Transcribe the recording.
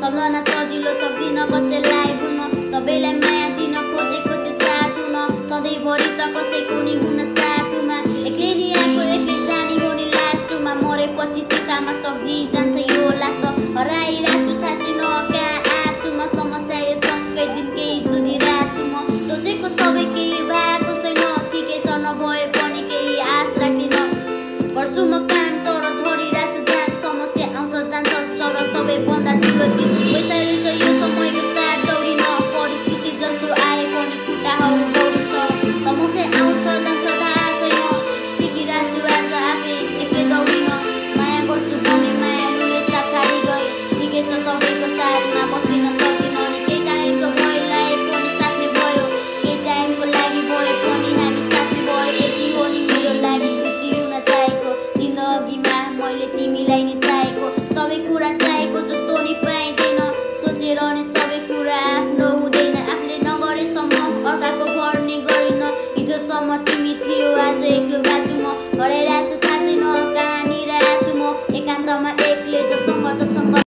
सम्झना सजिलो सक्दिन कसैलाई भुल्न सबैलाई माया दिन खोजेको त्यो साथ हुन सधैँभरि त कसैको नि हुन साथमा एक्लै नि आएको एक्लै जाने हो नि लास्टमा मरेपछि चितामा सक्दी जान्छ यो लास त हराइरहेछु थाहा छैन कहाँ आछु म समस्या यो सँगै दिन केही जुधिरहेछु म सोचेको सबै केही भएको छैन ठिकै छ नभए पनि केही आश राख्दिन गर्छु म काम तर झरिरहेछु ध्यान समस्या आउँछ जान्छ तर सबैभन्दा ठुलो चिज पैसा रहेछ यो समयको साथ दौडिन परिस्थिति जस्तो आए पनि खुट्टाहरू दौडिन्छ समस्या आउँछ जान्छ थाहा छैन सिकिरहेछु आज आफै एक्लै दौडिन माया गर्छु भने मायालुले साथ छाडी गए ठिकै छ सबैको साथमा बस्दिन सक्दिन अनि केही टाइमको भयलाई पनि साथ्ने भयो केही टाइमको लागि भए पनि हामी साथ्ने भयो यति हो नि मेरो लागि खुसी हुन चाहेको जिन्दगीमा मैले तिमीलाई नि चाहेको सबै कुरा चाहेको जस्तो नि पाइँदैन सोचेर नि सबै कुरा आफ्नो हुँदैन आफूले नगरेसम्म अर्काको भर्ने गरिन हिजोसम्म तिमी थियो आज एक्लो बाँच्छु म हराइरहेछु